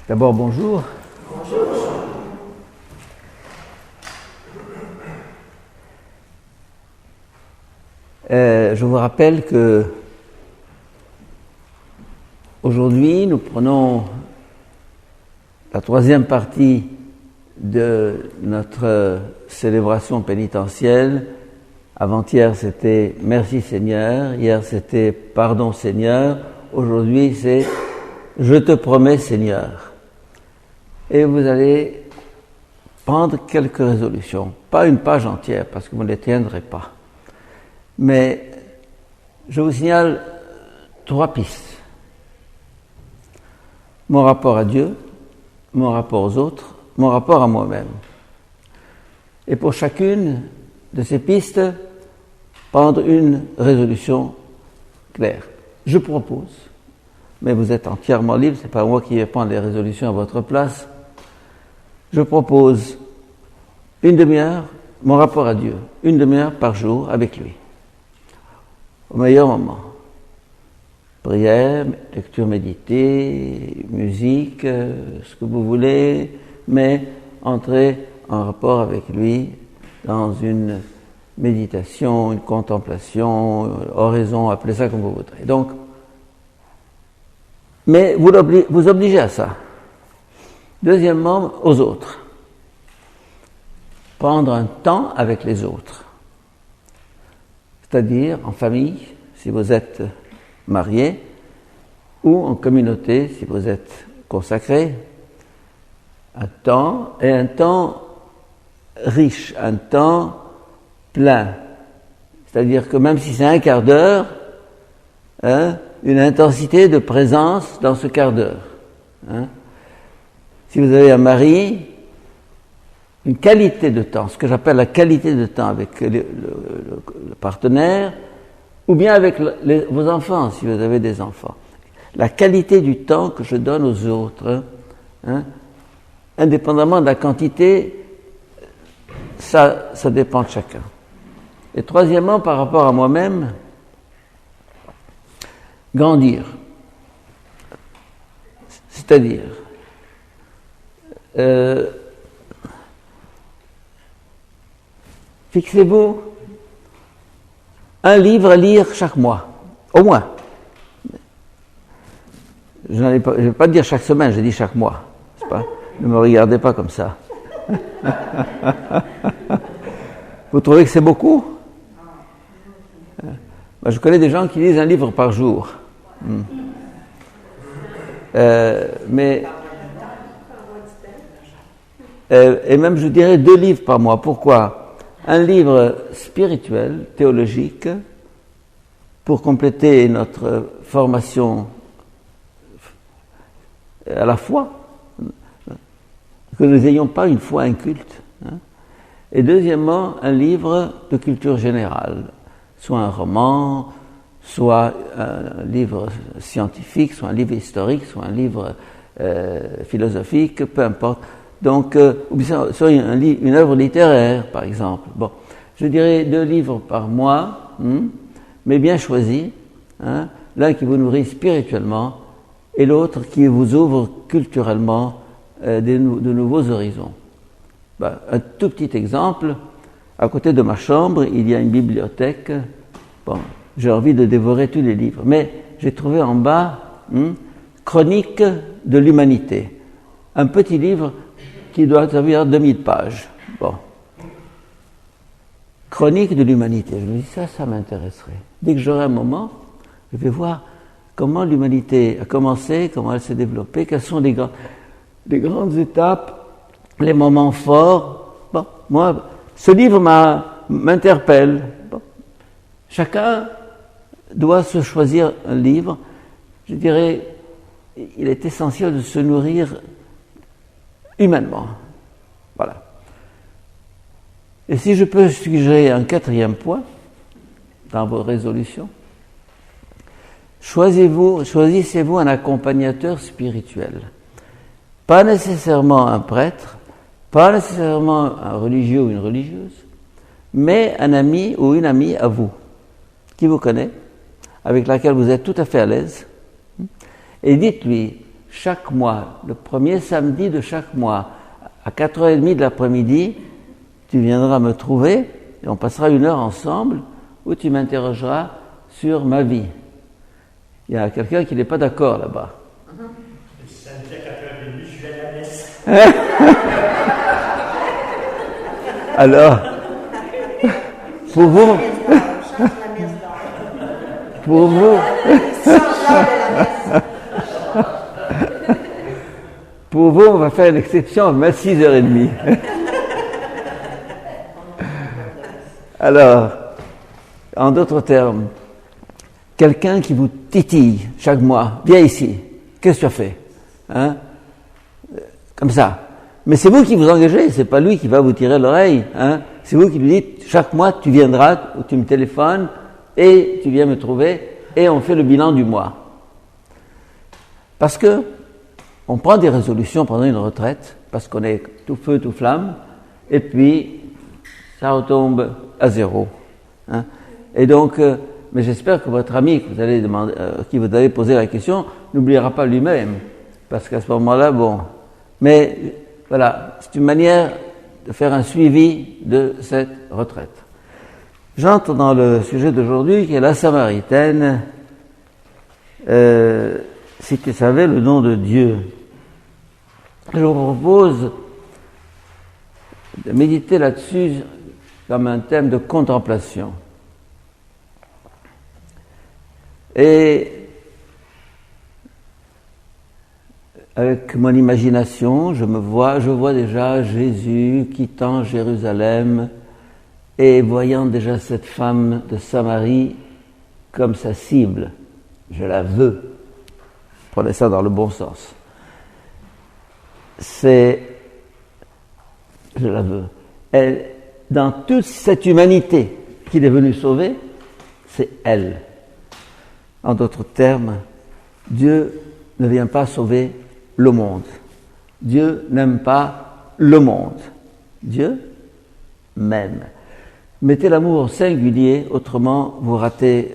D'abord, bonjour. Bonjour. Je vous rappelle que aujourd'hui, nous prenons la troisième partie de notre célébration pénitentielle. Avant-hier, c'était Merci Seigneur. Hier, c'était Pardon Seigneur. Aujourd'hui, c'est Je te promets Seigneur. Et vous allez prendre quelques résolutions. Pas une page entière, parce que vous ne les tiendrez pas. Mais je vous signale 3 pistes. Mon rapport à Dieu, mon rapport aux autres, mon rapport à moi-même. Et pour chacune de ces pistes, prendre une résolution claire. Je propose, mais vous êtes entièrement libre, c'est pas moi qui vais prendre les résolutions à votre place. Je propose une demi-heure, mon rapport à Dieu, une demi-heure par jour avec lui. Au meilleur moment. Prière, lecture méditée, musique, ce que vous voulez, mais entrez en rapport avec lui dans une méditation, une contemplation, oraison, appelez ça comme vous voudrez. Donc, mais vous obligez à ça. Deuxièmement, aux autres. Prendre un temps avec les autres. C'est-à-dire en famille, si vous êtes marié, ou en communauté, si vous êtes consacré. Un temps riche, un temps plein. C'est-à-dire que même si c'est un quart d'heure, une intensité de présence dans ce quart d'heure. Si vous avez un mari, une qualité de temps, ce que j'appelle la qualité de temps avec le partenaire, ou bien avec vos enfants, si vous avez des enfants. La qualité du temps que je donne aux autres, indépendamment de la quantité, ça dépend de chacun. Et troisièmement, par rapport à moi-même, grandir. C'est-à-dire, fixez-vous un livre à lire chaque mois, au moins. Je ne vais pas dire chaque semaine, j'ai dit chaque mois. Ne me regardez pas comme ça. Vous trouvez que c'est beaucoup ? Je connais des gens qui lisent un livre par jour. Et même je dirais 2 livres par mois. Pourquoi ? Un livre spirituel, théologique, pour compléter notre formation à la foi, que nous n'ayons pas une foi inculte. Et deuxièmement, un livre de culture générale, soit un roman, soit un livre scientifique, soit un livre historique, soit un livre philosophique, peu importe. Donc, ou bien soit une œuvre littéraire, par exemple. Bon, je dirais 2 livres par mois, mais bien choisis. L'un qui vous nourrit spirituellement et l'autre qui vous ouvre culturellement de nouveaux horizons. Un tout petit exemple, à côté de ma chambre, il y a une bibliothèque. Bon, j'ai envie de dévorer tous les livres, mais j'ai trouvé en bas Chronique de l'humanité, un petit livre qui doit servir 2000 pages. Bon. Chronique de l'humanité. Je me dis, ça m'intéresserait. Dès que j'aurai un moment, je vais voir comment l'humanité a commencé, comment elle s'est développée, quelles sont les grandes étapes, les moments forts. Bon, moi, ce livre m'interpelle. Bon. Chacun doit se choisir un livre. Je dirais, il est essentiel de se nourrir humainement. Voilà. Et si je peux suggérer un 4e point dans vos résolutions, choisissez-vous un accompagnateur spirituel. Pas nécessairement un prêtre, pas nécessairement un religieux ou une religieuse, mais un ami ou une amie à vous, qui vous connaît, avec laquelle vous êtes tout à fait à l'aise, et dites-lui, chaque mois, le premier samedi de chaque mois, à 4h30 de l'après-midi, tu viendras me trouver et on passera 1 heure ensemble où tu m'interrogeras sur ma vie. Il y a quelqu'un qui n'est pas d'accord là-bas. Samedi à 4h30, je vais à la messe. Alors, pour vous, pour vous, on va faire une exception, mais 6h30. Alors, en d'autres termes, quelqu'un qui vous titille chaque mois, viens ici, qu'est-ce que tu as fait? Hein? Comme ça. Mais c'est vous qui vous engagez, c'est pas lui qui va vous tirer l'oreille. Hein? C'est vous qui lui dites, chaque mois tu viendras, ou tu me téléphones, et tu viens me trouver, et on fait le bilan du mois. Parce que on prend des résolutions pendant une retraite, parce qu'on est tout feu, tout flamme, et puis ça retombe à zéro. Hein? Et donc, mais j'espère que votre ami que vous allez demander, qui vous allez poser la question n'oubliera pas lui-même, parce qu'à ce moment-là, bon. Mais voilà, c'est une manière de faire un suivi de cette retraite. J'entre dans le sujet d'aujourd'hui qui est la Samaritaine. Si tu savais le nom de Dieu, je vous propose de méditer là-dessus comme un thème de contemplation. Et avec mon imagination, je vois déjà Jésus quittant Jérusalem et voyant déjà cette femme de Samarie comme sa cible. Je la veux. Prenez ça dans le bon sens. Je la veux. Elle, dans toute cette humanité qu'il est venu sauver, c'est elle. En d'autres termes, Dieu ne vient pas sauver le monde. Dieu n'aime pas le monde. Dieu m'aime. Mettez l'amour au singulier, autrement vous ratez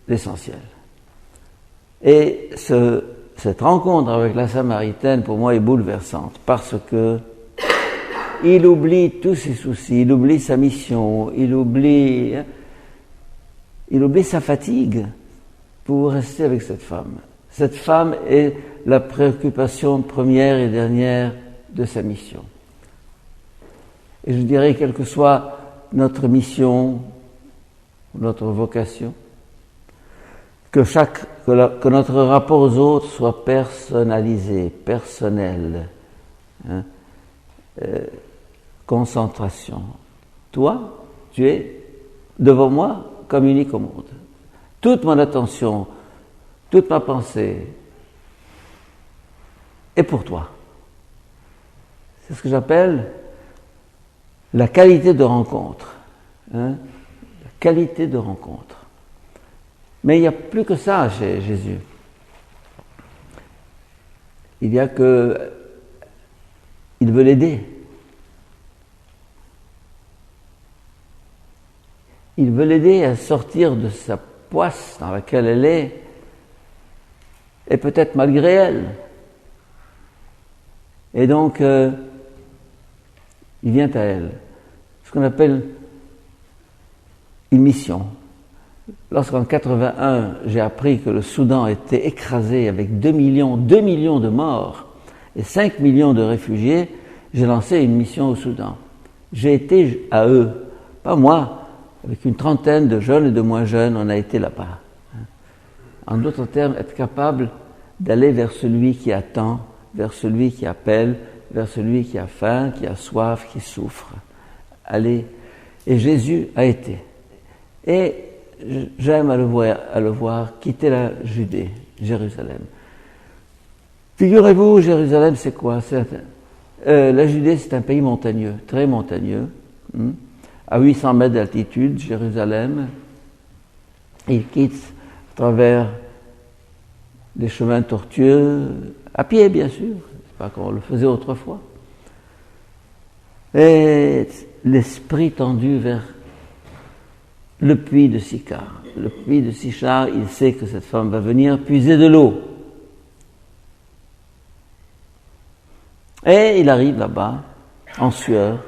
l'essentiel. Et cette rencontre avec la Samaritaine, pour moi, est bouleversante, parce que il oublie tous ses soucis, il oublie sa mission, il oublie sa fatigue pour rester avec cette femme. Cette femme est la préoccupation première et dernière de sa mission. Et je dirais, quelle que soit notre mission, notre vocation, que notre rapport aux autres soit personnalisé, personnel, hein, concentration. Toi, tu es devant moi comme unique au monde. Toute mon attention, toute ma pensée est pour toi. C'est ce que j'appelle la qualité de rencontre. Hein? La qualité de rencontre. Mais il n'y a plus que ça chez Jésus. Il y a que il veut l'aider. Il veut l'aider à sortir de sa poisse dans laquelle elle est, et peut-être malgré elle. Et donc, il vient à elle. Ce qu'on appelle une mission. Lorsqu'en 81, j'ai appris que le Soudan était écrasé avec 2 millions de morts et 5 millions de réfugiés, j'ai lancé une mission au Soudan. J'ai été à eux, pas moi, avec une trentaine de jeunes et de moins jeunes, on a été là-bas. En d'autres termes, être capable d'aller vers celui qui attend, vers celui qui appelle, vers celui qui a faim, qui a soif, qui souffre. Allez. Et Jésus a été. Et j'aime à le voir quitter la Judée, Jérusalem. Figurez-vous, Jérusalem, c'est quoi? La Judée, c'est un pays montagneux, très montagneux. À 800 mètres d'altitude, Jérusalem. Il quitte à travers des chemins tortueux, à pied bien sûr, c'est pas comme on le faisait autrefois. Et l'esprit tendu vers le puits de Sychar. Le puits de Sychar, il sait que cette femme va venir puiser de l'eau. Et il arrive là-bas, en sueur,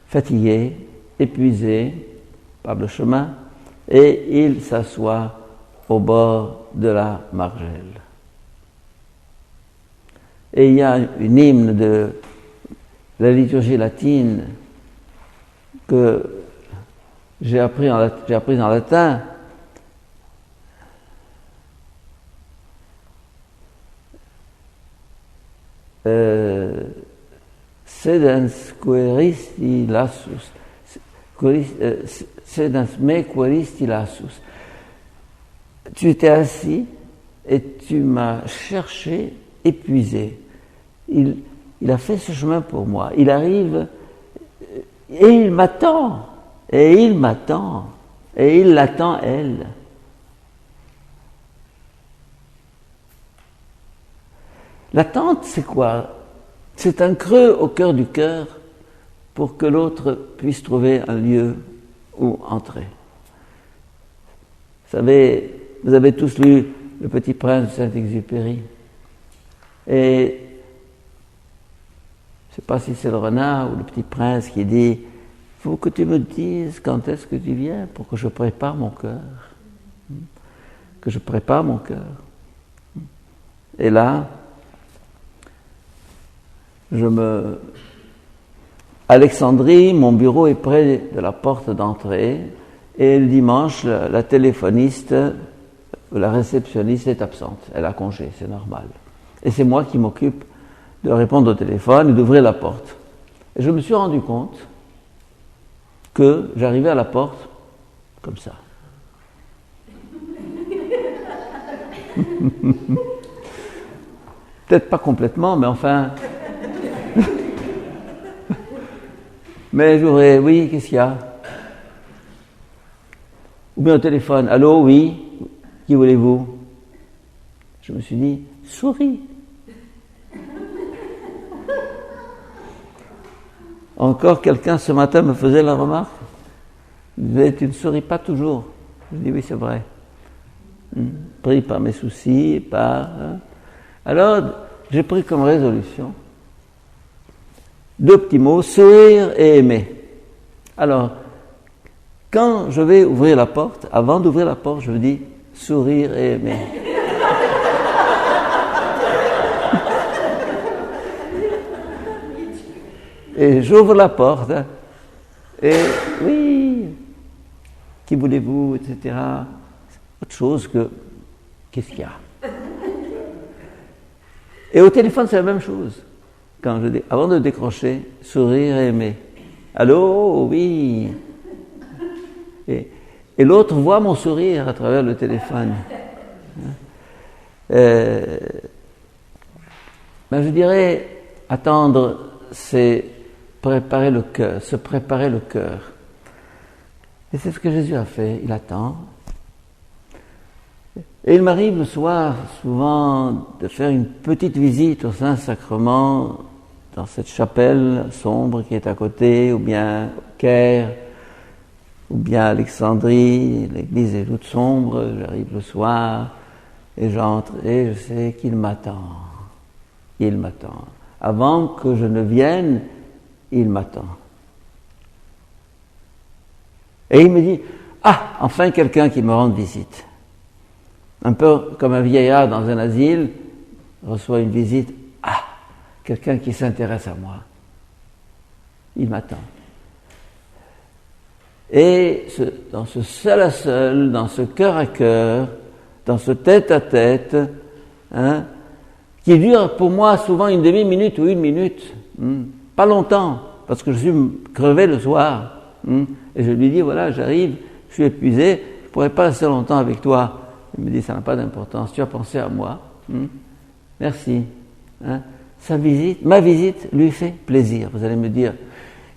fatigué, épuisé par le chemin, et il s'assoit au bord de la margelle. Et il y a une hymne de la liturgie latine que j'ai appris en latin. Sedens queristi lassus, sedens me queristi lassus. Tu étais assis et tu m'as cherché, épuisé. Il a fait ce chemin pour moi. Il arrive et il m'attend. Et il m'attend. Et il l'attend, elle. L'attente, c'est quoi? C'est un creux au cœur du cœur pour que l'autre puisse trouver un lieu où entrer. Vous savez, vous avez tous lu Le Petit Prince de Saint-Exupéry. Et je ne sais pas si c'est le renard ou le Petit Prince qui dit « Il faut que tu me dises quand est-ce que tu viens pour que je prépare mon cœur. » Que je prépare mon cœur. Et là, Alexandrie, mon bureau est près de la porte d'entrée et le dimanche, la téléphoniste, la réceptionniste est absente. Elle a congé, c'est normal. Et c'est moi qui m'occupe de répondre au téléphone et d'ouvrir la porte. Et je me suis rendu compte que j'arrivais à la porte comme ça. Peut-être pas complètement, mais enfin... Mais j'aurais, oui, qu'est-ce qu'il y a? Ou bien au téléphone, allô, oui, qui voulez-vous? Je me suis dit, souris. Encore quelqu'un ce matin me faisait la remarque, il disait, tu ne souris pas toujours. Je dis, oui, c'est vrai. Pris par mes soucis, Alors, j'ai pris comme résolution 2 petits mots, sourire et aimer. Alors, quand je vais ouvrir la porte, avant d'ouvrir la porte, je me dis sourire et aimer. Et j'ouvre la porte, et oui, qui voulez-vous, etc. Autre chose que, qu'est-ce qu'il y a? Et au téléphone, c'est la même chose. Quand je dis, avant de décrocher, sourire et aimer. Allô, oui. Et l'autre voit mon sourire à travers le téléphone. Ben je dirais, attendre, c'est préparer le cœur, se préparer le cœur. Et c'est ce que Jésus a fait, il attend. Et il m'arrive le soir, souvent, de faire une petite visite au Saint-Sacrement, dans cette chapelle sombre qui est à côté, ou bien au Caire, ou bien à Alexandrie, l'église est toute sombre, j'arrive le soir, et j'entre, et je sais qu'il m'attend. Il m'attend. Avant que je ne vienne, il m'attend. Et il me dit, ah, enfin quelqu'un qui me rende visite. Un peu comme un vieillard dans un asile reçoit une visite, ah, quelqu'un qui s'intéresse à moi. Il m'attend. Et dans ce seul à seul, dans ce cœur à cœur, dans ce tête à tête, qui dure pour moi souvent une demi-minute ou 1 minute, pas longtemps, parce que je suis crevé le soir, et je lui dis, voilà, j'arrive, je suis épuisé, je ne pourrais pas rester longtemps avec toi. Il me dit, ça n'a pas d'importance, tu as pensé à moi, merci. Ma visite lui fait plaisir. Vous allez me dire,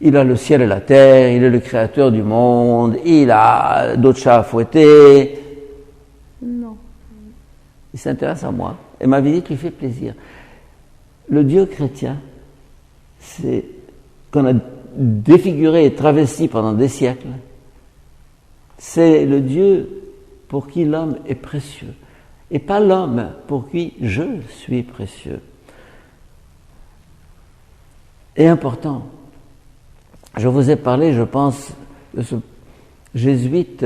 il a le ciel et la terre, il est le créateur du monde, il a d'autres chats à fouetter. Non. Il s'intéresse à moi et ma visite lui fait plaisir. Le Dieu chrétien, c'est qu'on a défiguré et travesti pendant des siècles. C'est le Dieu pour qui l'homme est précieux et pas l'homme pour qui je suis précieux. est important. Je vous ai parlé, je pense, de ce jésuite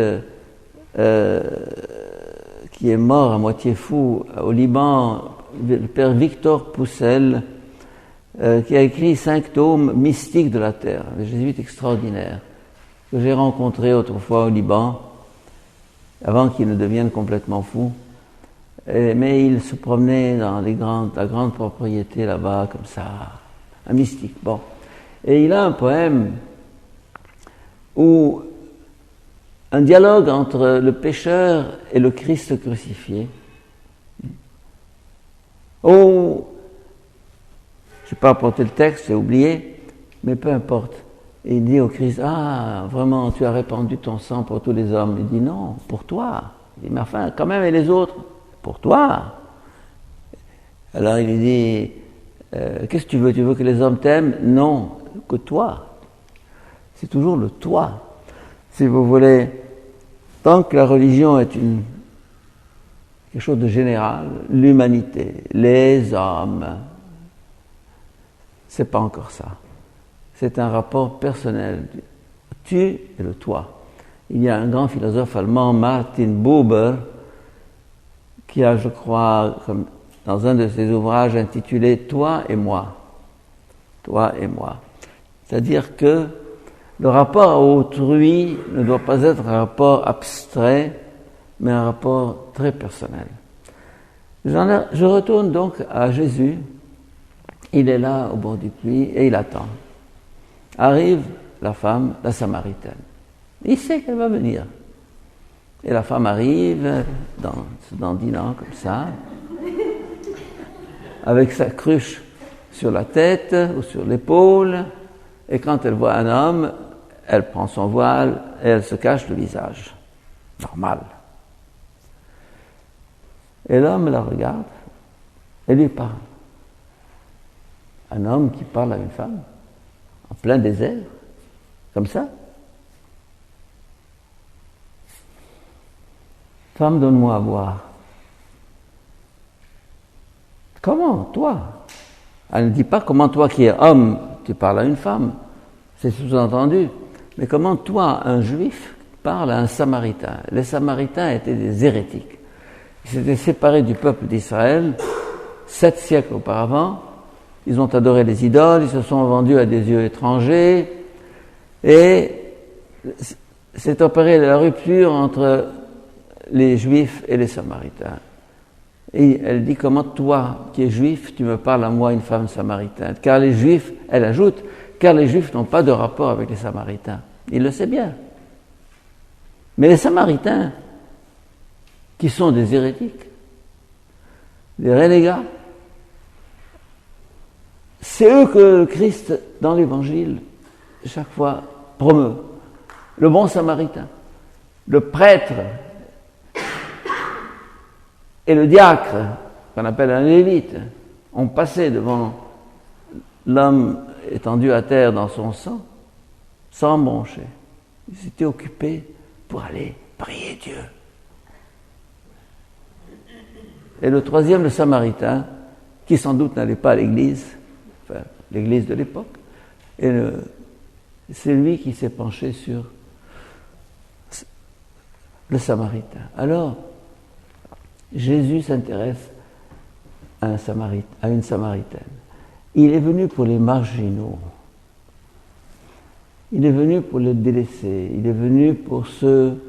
qui est mort à moitié fou au Liban, le père Victor Poussel, qui a écrit 5 tomes mystiques de la terre, un jésuite extraordinaire, que j'ai rencontré autrefois au Liban, avant qu'il ne devienne complètement fou. Mais il se promenait dans la grande propriété là-bas, comme ça, un mystique. Bon. Et il a un poème où un dialogue entre le pécheur et le Christ crucifié. Oh, je n'ai pas apporté le texte, j'ai oublié, mais peu importe. Et il dit au Christ, ah, vraiment, tu as répandu ton sang pour tous les hommes. Il dit, non, pour toi. Il dit, mais enfin, quand même, et les autres? Pour toi. Alors il lui dit, qu'est-ce que tu veux? Tu veux que les hommes t'aiment? Non, que toi. C'est toujours le toi. Si vous voulez, tant que la religion est quelque chose de général, l'humanité, les hommes, c'est pas encore ça. C'est un rapport personnel. Tu et le toi. Il y a un grand philosophe allemand, Martin Buber, qui a, je crois, dans un de ses ouvrages intitulé « Toi et moi ». Toi et moi. C'est-à-dire que le rapport à autrui ne doit pas être un rapport abstrait, mais un rapport très personnel. Je retourne donc à Jésus. Il est là au bord du puits et il attend. Arrive la femme, la Samaritaine. Il sait qu'elle va venir. Et la femme arrive, se dandinant comme ça, avec sa cruche sur la tête ou sur l'épaule, et quand elle voit un homme, elle prend son voile et elle se cache le visage. Normal. Et l'homme la regarde et lui parle. Un homme qui parle à une femme, en plein désert, comme ça. Femme, donne-moi à boire. Comment, toi? Elle ne dit pas comment toi qui es homme, tu parles à une femme. C'est sous-entendu. Mais comment toi, un juif, parle à un samaritain? Les samaritains étaient des hérétiques. Ils s'étaient séparés du peuple d'Israël 7 siècles auparavant. Ils ont adoré les idoles, ils se sont vendus à des dieux étrangers. Et s'est opérée la rupture entre les Juifs et les Samaritains. Et elle dit, comment toi, qui es juif, tu me parles à moi, une femme samaritaine? Car les Juifs, elle ajoute, car les Juifs n'ont pas de rapport avec les Samaritains. Il le sait bien. Mais les Samaritains, qui sont des hérétiques, des renégats, c'est eux que Christ, dans l'Évangile, chaque fois promeut. Le bon Samaritain, le prêtre et le diacre, qu'on appelle un lévite, ont passé devant l'homme étendu à terre dans son sang, sans broncher. Ils s'étaient occupés pour aller prier Dieu. Et le troisième, le Samaritain, qui sans doute n'allait pas à l'église, enfin l'église de l'époque, et c'est lui qui s'est penché sur le Samaritain. Alors, Jésus s'intéresse à une Samaritaine. Il est venu pour les marginaux. Il est venu pour les délaissés. Il est venu pour ceux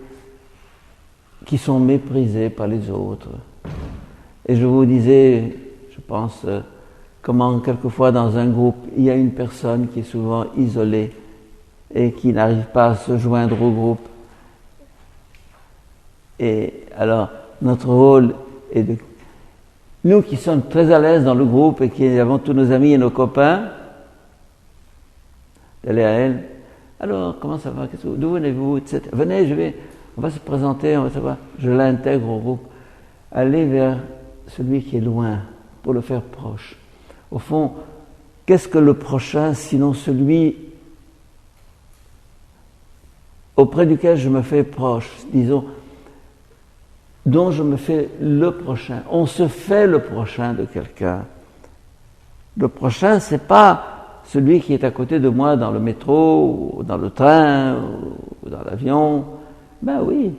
qui sont méprisés par les autres. Et je vous disais, je pense, comment quelquefois dans un groupe, il y a une personne qui est souvent isolée et qui n'arrive pas à se joindre au groupe. Et alors, notre rôle est de... Nous qui sommes très à l'aise dans le groupe et qui avons tous nos amis et nos copains, d'aller à elle. Alors, comment ça va? D'où venez-vous? Etc. Venez, on va se présenter, on va savoir. Je l'intègre au groupe. Aller vers celui qui est loin pour le faire proche. Au fond, qu'est-ce que le prochain sinon celui auprès duquel je me fais proche, disons, dont je me fais le prochain. On se fait le prochain de quelqu'un. Le prochain, c'est pas celui qui est à côté de moi dans le métro, ou dans le train, ou dans l'avion. Ben oui.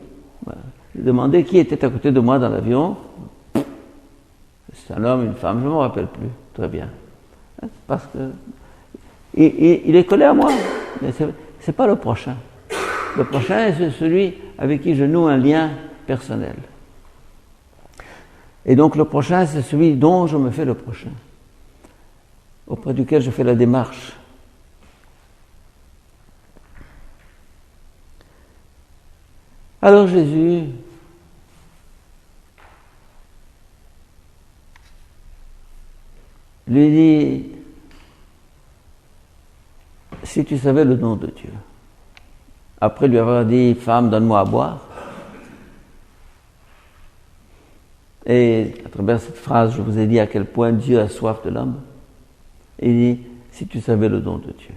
J'ai demandé qui était à côté de moi dans l'avion. C'est un homme, une femme, je ne me rappelle plus. Très bien. Parce que il est collé à moi, mais c'est pas le prochain. Le prochain, c'est celui avec qui je noue un lien personnel. Et donc le prochain, c'est celui dont je me fais le prochain, auprès duquel je fais la démarche. Alors Jésus lui dit, si tu savais le nom de Dieu, après lui avoir dit, femme, donne-moi à boire, et à travers cette phrase, je vous ai dit à quel point Dieu a soif de l'homme, il dit, si tu savais le don de Dieu.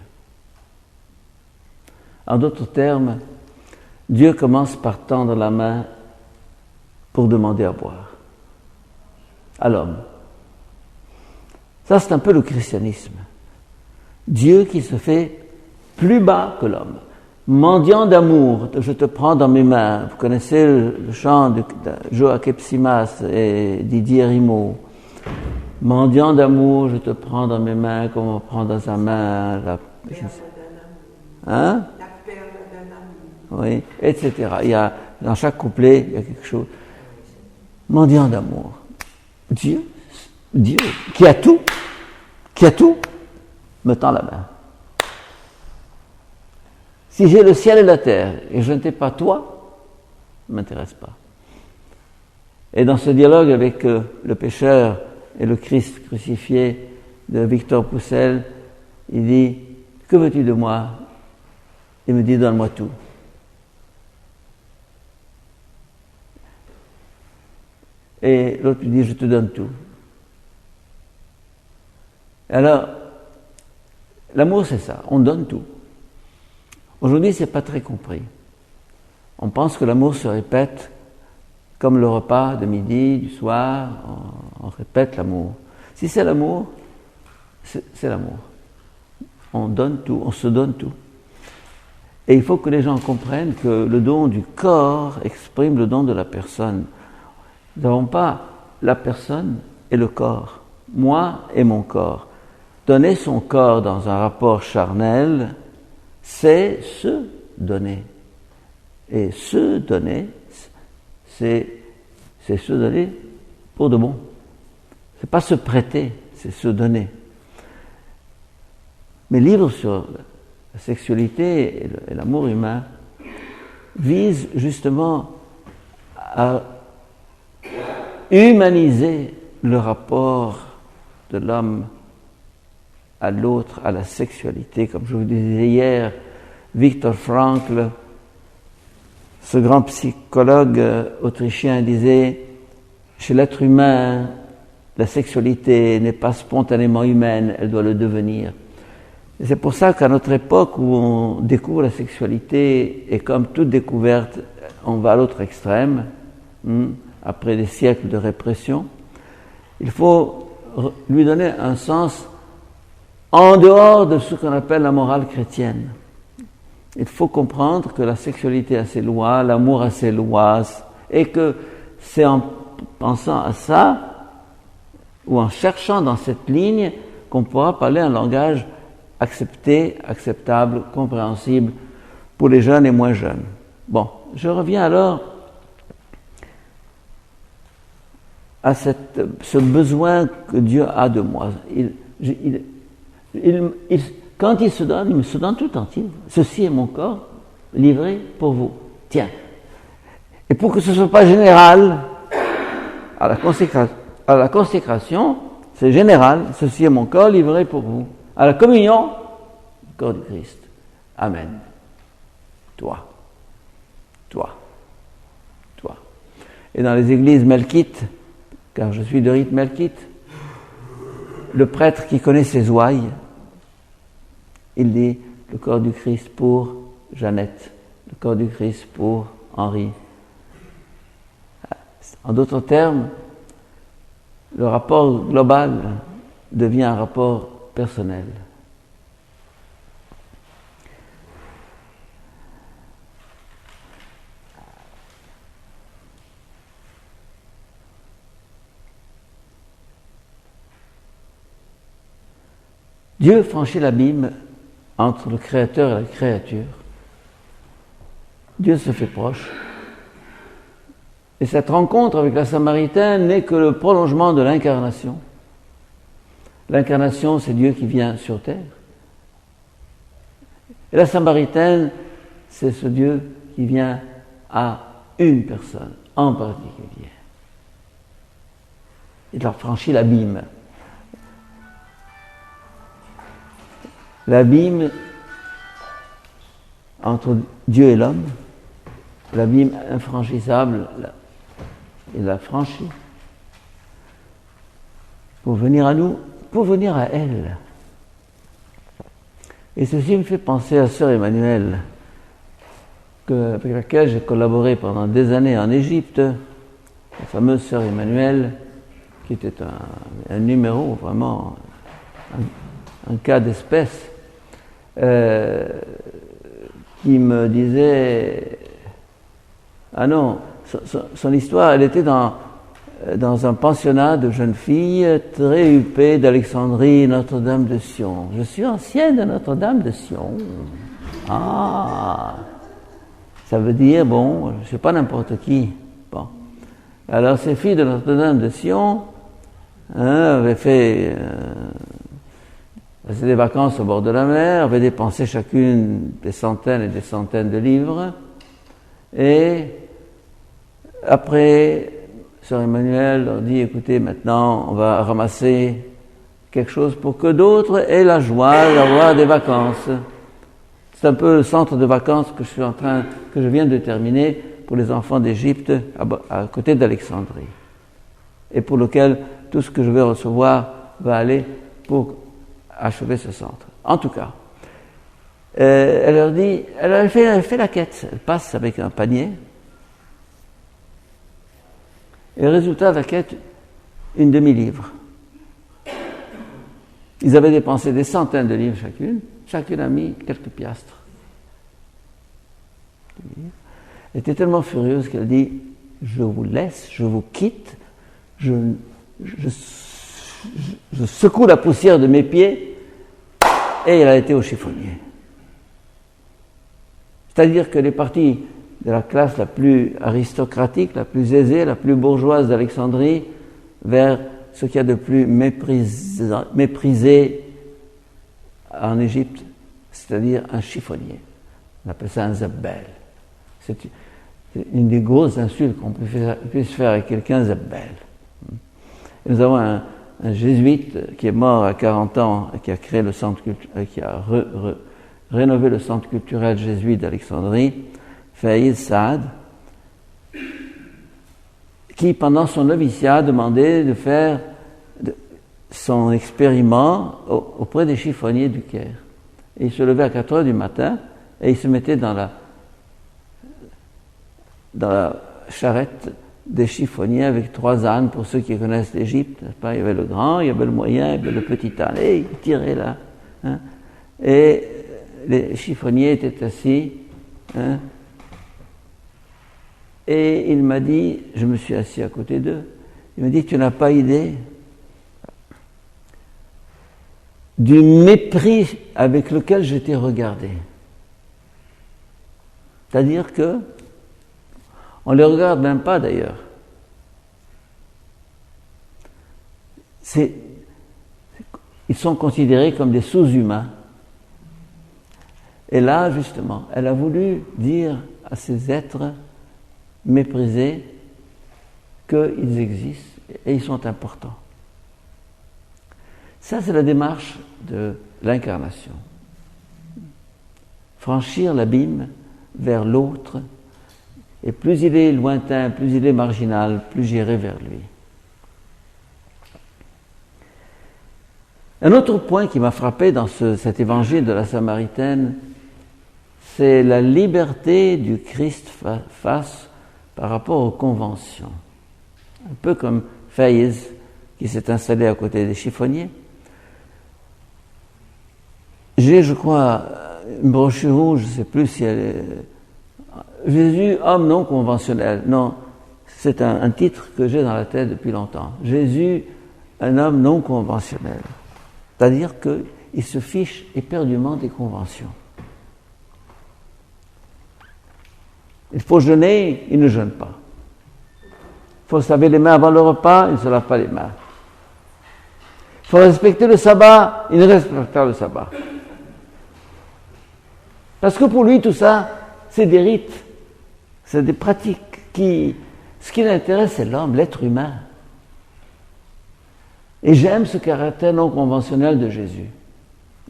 En d'autres termes, Dieu commence par tendre la main pour demander à boire à l'homme. Ça, c'est un peu le christianisme. Dieu qui se fait plus bas que l'homme. Mendiant d'amour, je te prends dans mes mains. Vous connaissez le chant de Joachim Simas et Didier Rimaud. Mendiant d'amour, je te prends dans mes mains comme on prend dans sa main la perle d'un amour. Oui, etc. Il y a, dans chaque couplet, il y a quelque chose. Mendiant d'amour. Dieu, qui a tout, me tend la main. Si j'ai le ciel et la terre et je ne t'ai pas toi, ne m'intéresse pas. Et dans ce dialogue avec le pécheur et le Christ crucifié de Victor Poussel, il dit, que veux-tu de moi? Il me dit, donne-moi tout. Et l'autre lui dit, je te donne tout. Alors, l'amour c'est ça, on donne tout. Aujourd'hui, c'est pas très compris. On pense que l'amour se répète comme le repas de midi, du soir, on répète l'amour. Si c'est l'amour, c'est l'amour. On donne tout, on se donne tout. Et il faut que les gens comprennent que le don du corps exprime le don de la personne. Nous n'avons pas la personne et le corps, moi et mon corps. Donner son corps dans un rapport charnel, c'est se donner. Et se donner, c'est se donner pour de bon. C'est pas se prêter, c'est se donner. Mes livres sur la sexualité et l'amour humain visent justement à humaniser le rapport de l'homme à l'autre, à la sexualité. Comme je vous disais hier, Viktor Frankl, ce grand psychologue autrichien, disait « Chez l'être humain, la sexualité n'est pas spontanément humaine, elle doit le devenir. » Et c'est pour ça qu'à notre époque où on découvre la sexualité, et comme toute découverte, on va à l'autre extrême, après des siècles de répression, il faut lui donner un sens en dehors de ce qu'on appelle la morale chrétienne. Il faut comprendre que la sexualité a ses lois, l'amour a ses lois, et que c'est en pensant à ça, ou en cherchant dans cette ligne, qu'on pourra parler un langage accepté, acceptable, compréhensible pour les jeunes et moins jeunes. Bon, je reviens alors à ce besoin que Dieu a de moi. Quand il me se donne tout entier. Ceci est mon corps livré pour vous. Tiens. Et pour que ce ne soit pas général, à la consécration, c'est général. Ceci est mon corps livré pour vous. À la communion, le corps du Christ. Amen. Toi. Et dans les églises melkites, car je suis de rite melkite, le prêtre qui connaît ses ouailles, il dit le corps du Christ pour Jeannette, le corps du Christ pour Henri. En d'autres termes, le rapport global devient un rapport personnel. Dieu franchit l'abîme entre le Créateur et la créature. Dieu se fait proche. Et cette rencontre avec la Samaritaine n'est que le prolongement de l'incarnation. L'incarnation, c'est Dieu qui vient sur terre. Et la Samaritaine, c'est ce Dieu qui vient à une personne en particulier. Il a franchi l'abîme. L'abîme entre Dieu et l'homme, l'abîme infranchissable, il l'a franchi pour venir à nous, pour venir à elle. Et ceci me fait penser à Sœur Emmanuelle, avec laquelle j'ai collaboré pendant des années en Égypte, la fameuse Sœur Emmanuelle, qui était un numéro, vraiment un cas d'espèce, qui me disait, ah non, son histoire, elle était dans un pensionnat de jeunes filles très huppées d'Alexandrie, Notre-Dame de Sion. Je suis ancienne de Notre-Dame de Sion. Ah, ça veut dire, bon, je ne sais pas n'importe qui. Bon. Alors ces filles de Notre-Dame de Sion avaient fait des vacances au bord de la mer, avaient dépensé chacune des centaines et des centaines de livres. Et après, Sœur Emmanuelle leur dit, écoutez, maintenant, on va ramasser quelque chose pour que d'autres aient la joie d'avoir des vacances. C'est un peu le centre de vacances que je viens de terminer pour les enfants d'Égypte à côté d'Alexandrie. Et pour lequel tout ce que je vais recevoir va aller pour achever ce centre. En tout cas, elle leur dit, elle fait la quête. Elle passe avec un panier. Et le résultat de la quête, une demi-livre. Ils avaient dépensé des centaines de livres chacune. Chacune a mis quelques piastres. Elle était tellement furieuse qu'elle dit, je vous laisse, je vous quitte, je secoue la poussière de mes pieds, et elle a été au chiffonnier. C'est-à-dire que les parties de la classe la plus aristocratique, la plus aisée, la plus bourgeoise d'Alexandrie, vers ce qu'il y a de plus méprisé en Égypte, c'est-à-dire un chiffonnier. On appelle ça un zabbel. C'est une des grosses insultes qu'on puisse faire à quelqu'un, zabbel. Et nous avons un jésuite qui est mort à 40 ans, qui a créé le centre qui a rénové le centre culturel jésuite d'Alexandrie, Faïd Saad, qui pendant son noviciat a demandé de faire son expériment auprès des chiffonniers du Caire. Et il se levait à 4 heures du matin et il se mettait dans la charrette des chiffonniers avec 3 ânes, pour ceux qui connaissent l'Égypte. Il y avait le grand, il y avait le moyen, il y avait le petit âne, et il tirait là. Hein. Et les chiffonniers étaient assis. Hein. Et il m'a dit, je me suis assis à côté d'eux, il m'a dit, tu n'as pas idée du mépris avec lequel je t'ai regardé. C'est-à-dire que on ne les regarde même pas d'ailleurs. Ils sont considérés comme des sous-humains. Et là, justement, elle a voulu dire à ces êtres méprisés qu'ils existent et ils sont importants. Ça, c'est la démarche de l'incarnation. Franchir l'abîme vers l'autre, et plus il est lointain, plus il est marginal, plus j'irai vers lui. Un autre point qui m'a frappé dans cet évangile de la Samaritaine, c'est la liberté du Christ face par rapport aux conventions. Un peu comme Faïz, qui s'est installé à côté des chiffonniers. J'ai, je crois, une brochure rouge, je ne sais plus si elle est... Jésus, homme non conventionnel. Non, c'est un titre que j'ai dans la tête depuis longtemps. Jésus, un homme non conventionnel. C'est-à-dire qu'il il se fiche éperdument des conventions. Il faut jeûner, il ne jeûne pas. Il faut se laver les mains avant le repas, il ne se lave pas les mains. Il faut respecter le sabbat, il ne respecte pas le sabbat. Parce que pour lui, tout ça, c'est des rites, c'est des pratiques ce qui l'intéresse, c'est l'homme, l'être humain. Et j'aime ce caractère non conventionnel de Jésus.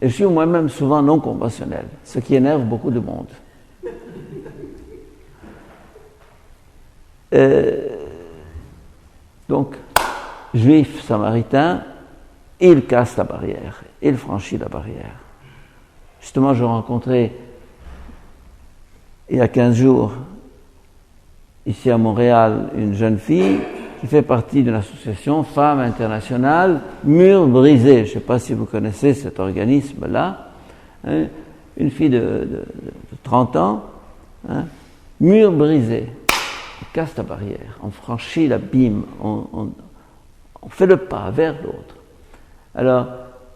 Et je suis moi-même souvent non conventionnel, ce qui énerve beaucoup de monde. Donc, juif samaritain, il casse la barrière, il franchit la barrière. Justement, je rencontrais il y a 15 jours, ici à Montréal, une jeune fille qui fait partie d'une association Femmes Internationales, Murs Brisés. Je ne sais pas si vous connaissez cet organisme-là. Hein, une fille de 30 ans, hein, Murs Brisés. On casse la barrière, on franchit l'abîme, on fait le pas vers l'autre. Alors,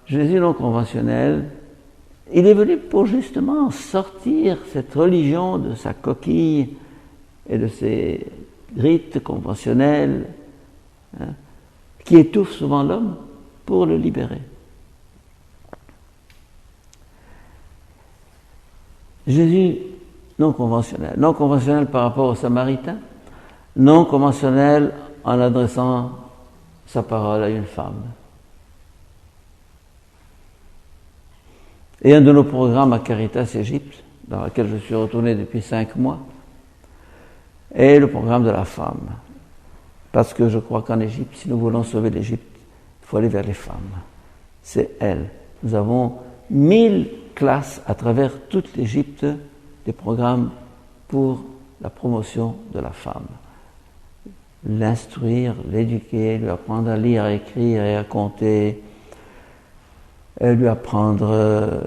Jésus non conventionnel, il est venu pour justement sortir cette religion de sa coquille et de ses rites conventionnels, hein, qui étouffent souvent l'homme, pour le libérer. Jésus non conventionnel par rapport aux Samaritains, non conventionnel en adressant sa parole à une femme. Et un de nos programmes à Caritas Égypte, dans lequel je suis retourné depuis 5 mois, est le programme de la femme. Parce que je crois qu'en Égypte, si nous voulons sauver l'Égypte, il faut aller vers les femmes. C'est elles. Nous avons 1000 classes à travers toute l'Égypte, des programmes pour la promotion de la femme. L'instruire, l'éduquer, lui apprendre à lire, à écrire et à compter, lui apprendre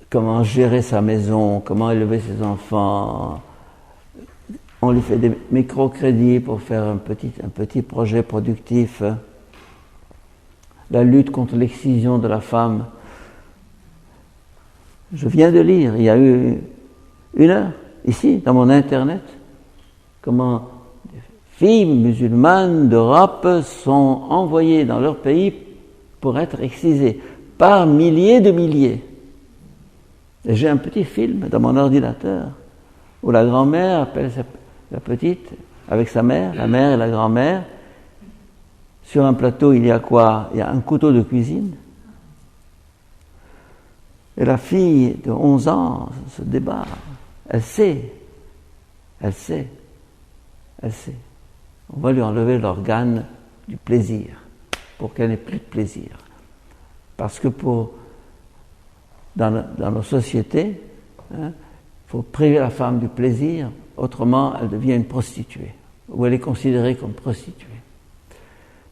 comment gérer sa maison, comment élever ses enfants. On lui fait des microcrédits pour faire un petit projet productif. La lutte contre l'excision de la femme. Je viens de lire, il y a eu 1 heure, ici, dans mon Internet, comment des filles musulmanes d'Europe sont envoyées dans leur pays pour être excisées par milliers de milliers. Et j'ai un petit film dans mon ordinateur où la grand-mère appelle la petite avec sa mère, la mère et la grand-mère. Sur un plateau, il y a quoi? Il y a un couteau de cuisine. Et la fille de 11 ans se débat. Elle sait. On va lui enlever l'organe du plaisir pour qu'elle n'ait plus de plaisir. Parce que dans nos sociétés, il faut priver la femme du plaisir, autrement elle devient une prostituée, ou elle est considérée comme prostituée.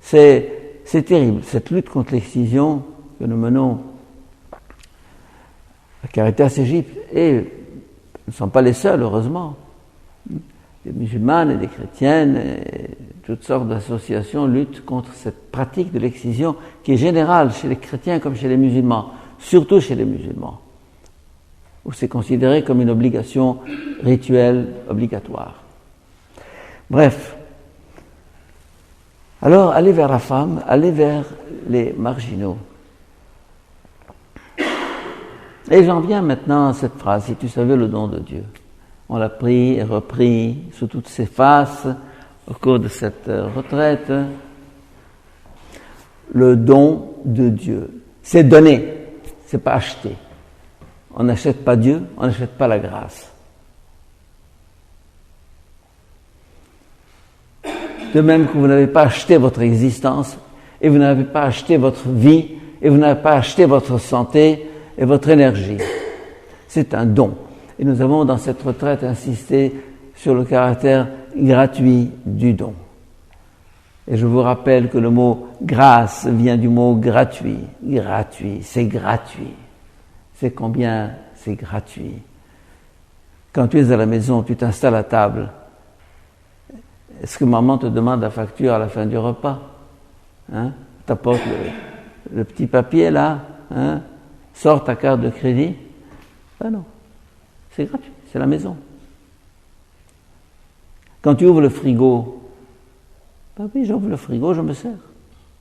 C'est terrible, cette lutte contre l'excision que nous menons à Caritas Égypte, et nous ne sommes pas les seuls, heureusement. Des musulmanes et des chrétiennes, et toutes sortes d'associations luttent contre cette pratique de l'excision qui est générale chez les chrétiens comme chez les musulmans, surtout chez les musulmans, où c'est considéré comme une obligation rituelle obligatoire. Bref, alors allez vers la femme, allez vers les marginaux. Et j'en viens maintenant à cette phrase, si tu savais le don de Dieu. On l'a pris et repris sous toutes ses faces au cours de cette retraite. Le don de Dieu, c'est donné, c'est pas acheté. On n'achète pas Dieu, on n'achète pas la grâce. De même que vous n'avez pas acheté votre existence, et vous n'avez pas acheté votre vie, et vous n'avez pas acheté votre santé et votre énergie. C'est un don. Et nous avons dans cette retraite insisté sur le caractère gratuit du don. Et je vous rappelle que le mot grâce vient du mot gratuit. Gratuit, c'est gratuit. C'est combien c'est gratuit. Quand tu es à la maison, tu t'installes à table. Est-ce que maman te demande la facture à la fin du repas? T'apportes le petit papier là, Sors ta carte de crédit. Ben non, c'est gratuit, c'est la maison. Quand tu ouvres le frigo, ben oui, j'ouvre le frigo, je me sers.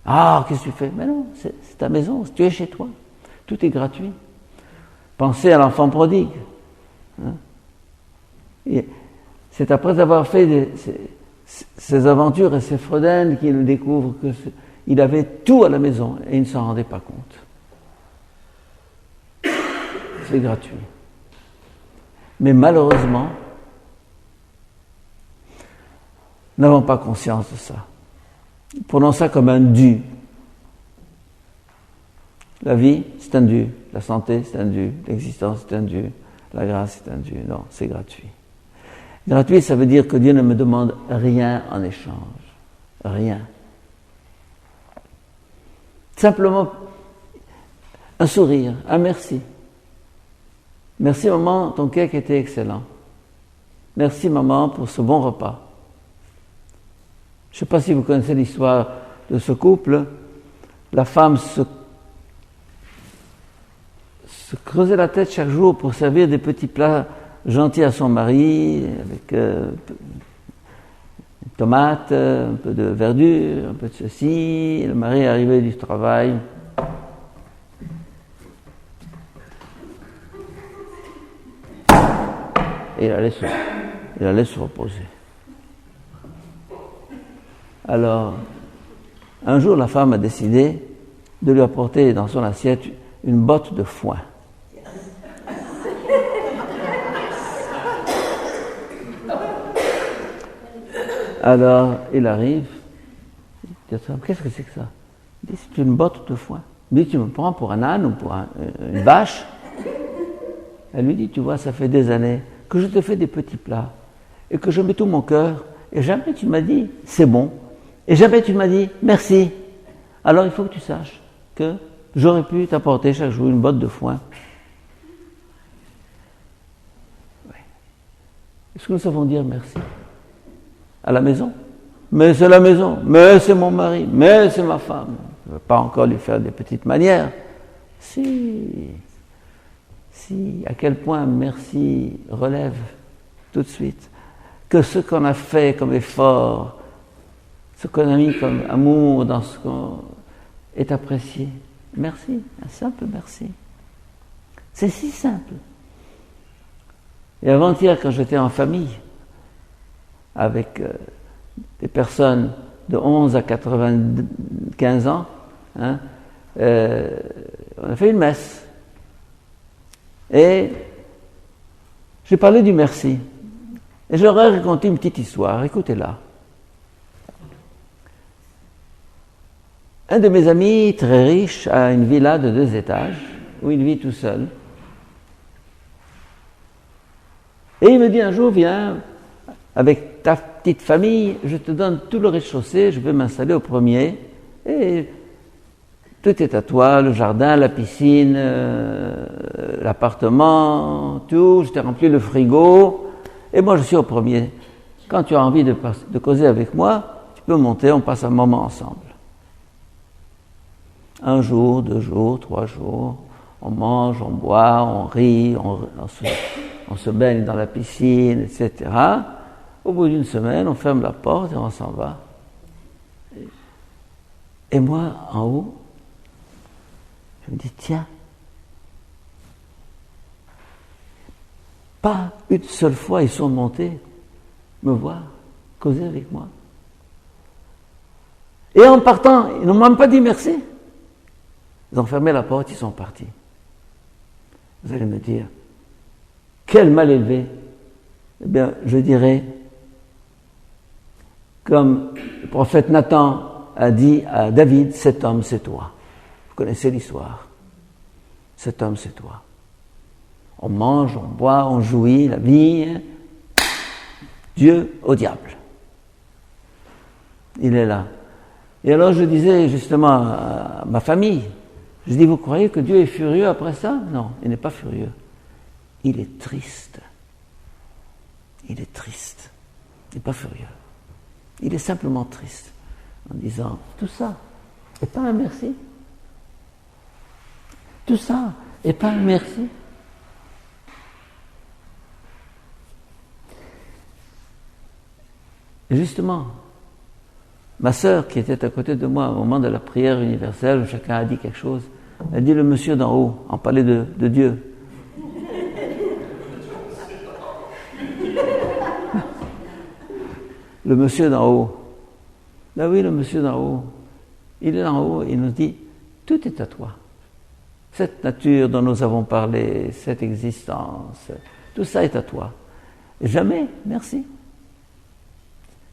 Ah, qu'est-ce que tu fais? Ben non, c'est ta maison, tu es chez toi. Tout est gratuit. Pensez à l'enfant prodigue. Hein? Et c'est après avoir fait ces aventures et ces fredaines qu'il découvre qu'il avait tout à la maison et il ne s'en rendait pas compte. C'est gratuit. Mais malheureusement, nous n'avons pas conscience de ça. Prenons ça comme un dû. La vie, c'est un dû. La santé, c'est un dû. L'existence, c'est un dû. La grâce, c'est un dû. Non, c'est gratuit. Gratuit, ça veut dire que Dieu ne me demande rien en échange. Rien. Simplement un sourire, un merci. Merci maman, ton cake était excellent. Merci maman pour ce bon repas. Je ne sais pas si vous connaissez l'histoire de ce couple. La femme se creusait la tête chaque jour pour servir des petits plats gentils à son mari, avec tomates, un peu de verdure, un peu de ceci. Le mari arrivait du travail. Et il allait se reposer. Alors, un jour, la femme a décidé de lui apporter dans son assiette une botte de foin. Alors, il arrive, il dit, qu'est-ce que c'est que ça? Il dit, c'est une botte de foin. Il dit, tu me prends pour un âne ou pour une vache? Elle lui dit, tu vois, ça fait des années que je te fais des petits plats et que je mets tout mon cœur et jamais tu m'as dit, c'est bon. Et jamais tu m'as dit, merci. Alors il faut que tu saches que j'aurais pu t'apporter chaque jour une botte de foin. Oui. Est-ce que nous savons dire merci? À la maison? Mais c'est la maison, mais c'est mon mari, mais c'est ma femme. Je ne veux pas encore lui faire des petites manières. Si, à quel point merci relève tout de suite que ce qu'on a fait comme effort, ce qu'on a mis comme amour dans ce qu'on est apprécié. Merci, un simple merci. C'est si simple. Et avant-hier, quand j'étais en famille, avec des personnes de 11 à 95 ans, on a fait une messe. Et j'ai parlé du merci. Et je leur ai raconté une petite histoire, écoutez-la. Un de mes amis très riche a une villa de 2 étages, où il vit tout seul. Et il me dit un jour, viens, avec ta petite famille, je te donne tout le rez-de-chaussée, je vais m'installer au premier, et tout est à toi, le jardin, la piscine, l'appartement, tout, je t'ai rempli le frigo, et moi je suis au premier. Quand tu as envie de causer avec moi, tu peux monter, on passe un moment ensemble. 1 jour, 2 jours, 3 jours, on mange, on boit, on rit, on se baigne dans la piscine, etc. Au bout d'une semaine, on ferme la porte et on s'en va. Et moi, en haut, je me dis, tiens, pas une seule fois ils sont montés me voir, causer avec moi. Et en partant, ils n'ont même pas dit merci. Ils ont fermé la porte, ils sont partis. Vous allez me dire, quel mal élevé. Eh bien, je dirais, comme le prophète Nathan a dit à David, cet homme c'est toi. Vous connaissez l'histoire. Cet homme c'est toi. On mange, on boit, on jouit, la vie. Dieu au diable. Il est là. Et alors je disais justement à ma famille, je dis, vous croyez que Dieu est furieux après ça? Non, il n'est pas furieux. Il est triste. Il est triste. Il n'est pas furieux. Il est simplement triste en disant, tout ça, et pas un merci. Tout ça, et pas un merci. Et justement, ma sœur qui était à côté de moi au moment de la prière universelle où chacun a dit quelque chose, elle dit le monsieur d'en haut, en parlait de Dieu. Le monsieur d'en haut. Ben oui, le monsieur d'en haut. Il est en haut et il nous dit, tout est à toi. Cette nature dont nous avons parlé, cette existence, tout ça est à toi. Et jamais, merci.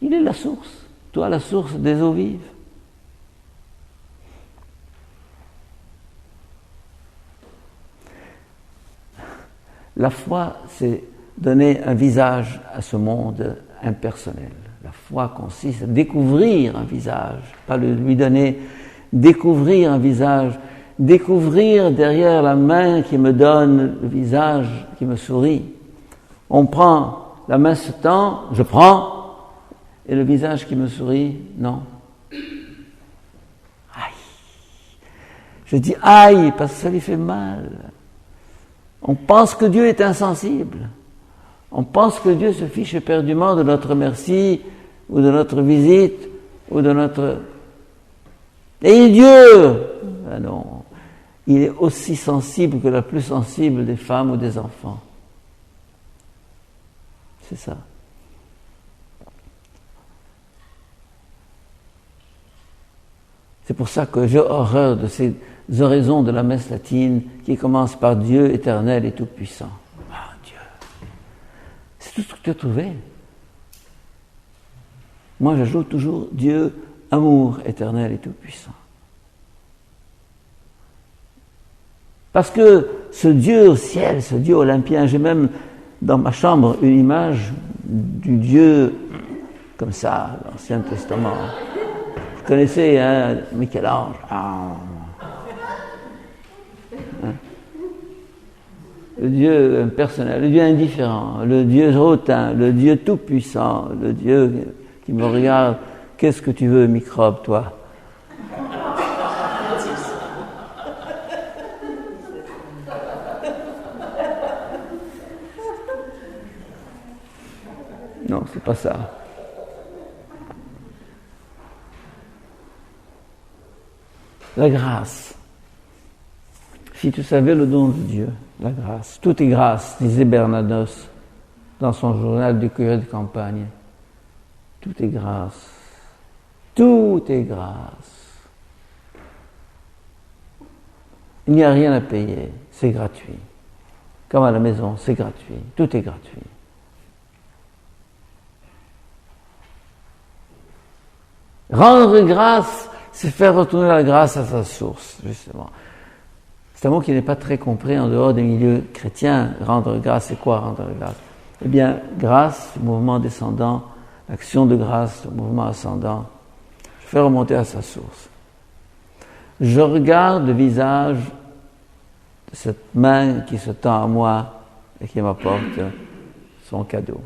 Il est la source, toi la source des eaux vives. La foi, c'est donner un visage à ce monde impersonnel. La foi consiste à découvrir un visage, pas le lui donner, découvrir un visage, découvrir derrière la main qui me donne le visage qui me sourit. On prend, la main se tend, je prends, et le visage qui me sourit, non. Aïe. Je dis aïe parce que ça lui fait mal. On pense que Dieu est insensible. On pense que Dieu se fiche éperdument de notre merci, ou de notre visite, ou de notre... Et Dieu! Ah non. Il est aussi sensible que la plus sensible des femmes ou des enfants. C'est ça. C'est pour ça que j'ai horreur de ces oraisons de la messe latine qui commencent par Dieu éternel et tout-puissant. Ah, Dieu. C'est tout ce que tu as trouvé. Moi, j'ajoute toujours Dieu, amour éternel et tout-puissant. Parce que ce Dieu au ciel, ce Dieu olympien, j'ai même dans ma chambre une image du Dieu comme ça, l'Ancien Testament. Vous connaissez, hein, Michel-Ange. Hein? Le Dieu impersonnel, le Dieu indifférent, le Dieu hautain, le Dieu tout-puissant, le Dieu qui me regarde. Qu'est-ce que tu veux, microbe, toi? Non, c'est pas ça. La grâce. Si tu savais le don de Dieu, la grâce. Tout est grâce, disait Bernanos dans son journal du curé de campagne. Tout est grâce. Tout est grâce. Il n'y a rien à payer, c'est gratuit. Comme à la maison, c'est gratuit. Tout est gratuit. Rendre grâce, c'est faire retourner la grâce à sa source, justement. C'est un mot qui n'est pas très compris en dehors des milieux chrétiens. Rendre grâce, c'est quoi rendre grâce? Eh bien, grâce, mouvement descendant, action de grâce, mouvement ascendant, je fais remonter à sa source. Je regarde le visage de cette main qui se tend à moi et qui m'apporte son cadeau.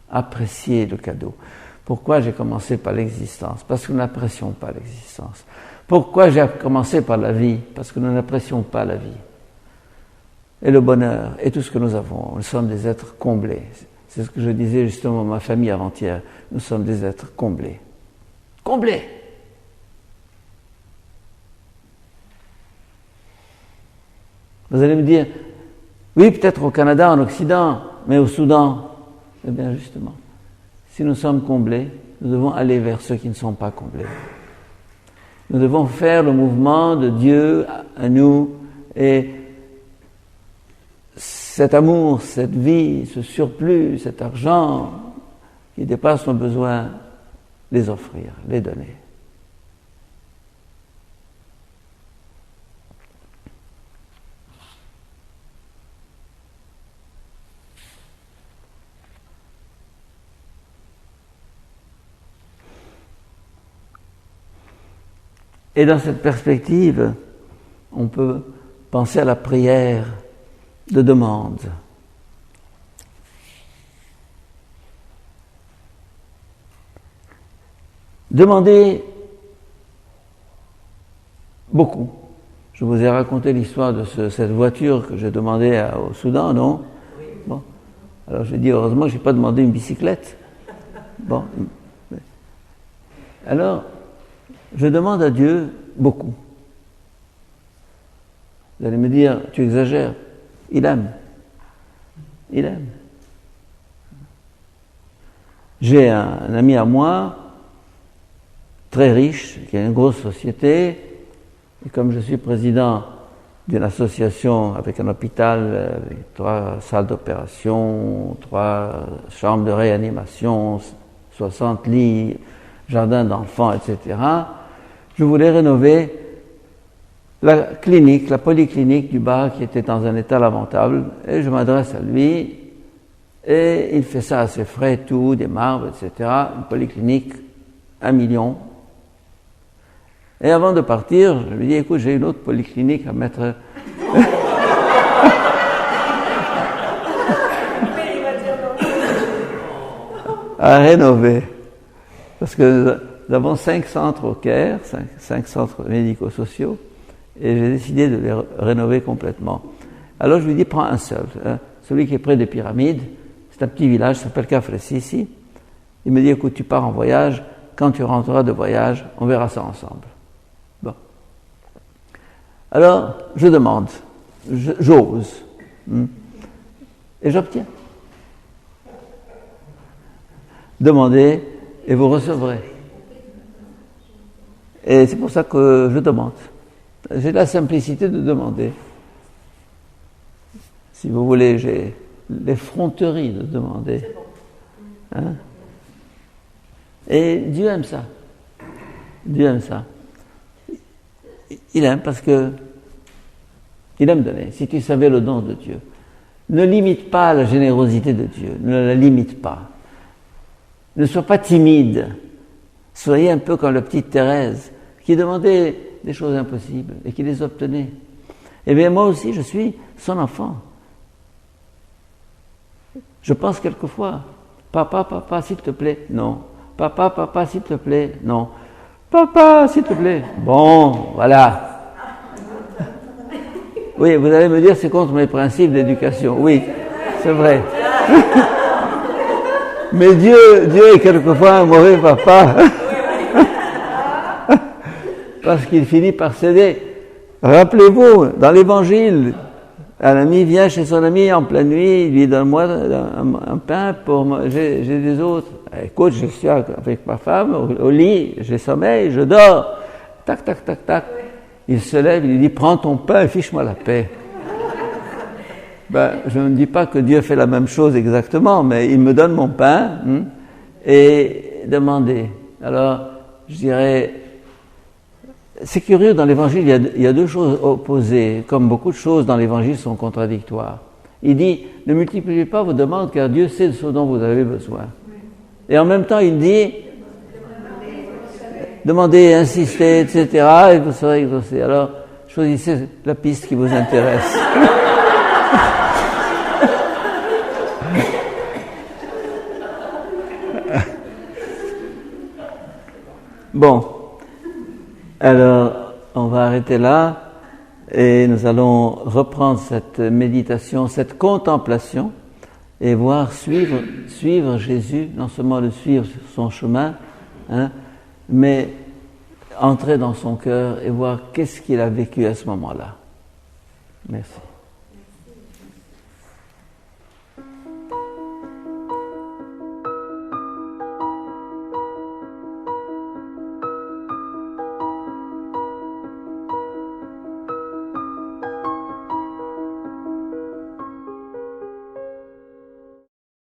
Apprécier le cadeau. Pourquoi j'ai commencé par l'existence? Parce que nous n'apprécions pas l'existence. Pourquoi j'ai commencé par la vie? Parce que nous n'apprécions pas la vie. Et le bonheur, et tout ce que nous avons. Nous sommes des êtres comblés. C'est ce que je disais justement à ma famille avant-hier. Nous sommes des êtres comblés. Comblés! Vous allez me dire, oui, peut-être au Canada, en Occident, mais au Soudan. Eh bien, justement, si nous sommes comblés, nous devons aller vers ceux qui ne sont pas comblés. Nous devons faire le mouvement de Dieu à nous et cet amour, cette vie, ce surplus, cet argent qui dépasse nos besoins, les offrir, les donner. Et dans cette perspective, on peut penser à la prière de demande. Demander beaucoup. Je vous ai raconté l'histoire de cette voiture que j'ai demandé au Soudan, non? Bon. Alors j'ai dit, heureusement que je n'ai pas demandé une bicyclette. Bon. Alors, je demande à Dieu beaucoup. Vous allez me dire, tu exagères. Il aime. Il aime. J'ai un ami à moi, très riche, qui a une grosse société, et comme je suis président d'une association avec un hôpital, avec 3 salles d'opération, 3 chambres de réanimation, 60 lits, jardin d'enfants, etc., je voulais rénover la clinique, la polyclinique du bas qui était dans un état lamentable, et je m'adresse à lui, et il fait ça à ses frais, tout, des marbres, etc., une polyclinique, 1 million. Et avant de partir, je lui dis, écoute, j'ai une autre polyclinique à mettre... à rénover. Parce que nous avons 5 centres au Caire, 5 centres médico-sociaux, et j'ai décidé de les rénover complètement. Alors je lui dis, prends un seul, celui qui est près des pyramides, c'est un petit village, ça s'appelle Kafr Sisi. Il me dit, écoute, tu pars en voyage, quand tu rentreras de voyage, on verra ça ensemble. Bon. Alors, je demande, j'ose, et j'obtiens. Demandez et vous recevrez. Et c'est pour ça que je demande. J'ai la simplicité de demander. Si vous voulez, j'ai l'effronterie de demander. Hein? Et Dieu aime ça. Dieu aime ça. Il aime parce que il aime donner. Si tu savais le don de Dieu, ne limite pas la générosité de Dieu. Ne la limite pas. Ne sois pas timide. Soyez un peu comme la petite Thérèse qui demandait des choses impossibles et qui les obtenait. Eh bien, moi aussi, je suis son enfant. Je pense quelquefois, papa, s'il te plaît, non. Papa, s'il te plaît, non. Papa, s'il te plaît. Bon, voilà. Oui, vous allez me dire, c'est contre mes principes d'éducation. Oui, c'est vrai. Mais Dieu est quelquefois un mauvais papa. Parce qu'il finit par céder. Rappelez-vous, dans l'évangile, un ami vient chez son ami en pleine nuit, il lui donne moi un pain pour manger, j'ai des autres. Écoute, je suis avec ma femme au lit, j'ai sommeil, je dors. Tac, tac, tac, tac. Il se lève, il lui dit, prends ton pain et fiche-moi la paix. Ben, je ne dis pas que Dieu fait la même chose exactement, mais il me donne mon pain et demandez. Alors, je dirais, c'est curieux, dans l'Évangile, il y a 2 choses opposées, comme beaucoup de choses dans l'Évangile sont contradictoires. Il dit, ne multipliez pas vos demandes, car Dieu sait de ce dont vous avez besoin. Et en même temps, il dit, demandez, insistez, etc., et vous serez exaucés. Alors, choisissez la piste qui vous intéresse. Bon, alors on va arrêter là et nous allons reprendre cette méditation, cette contemplation et voir suivre Jésus, non seulement le suivre sur son chemin, mais entrer dans son cœur et voir qu'est-ce qu'il a vécu à ce moment-là. Merci.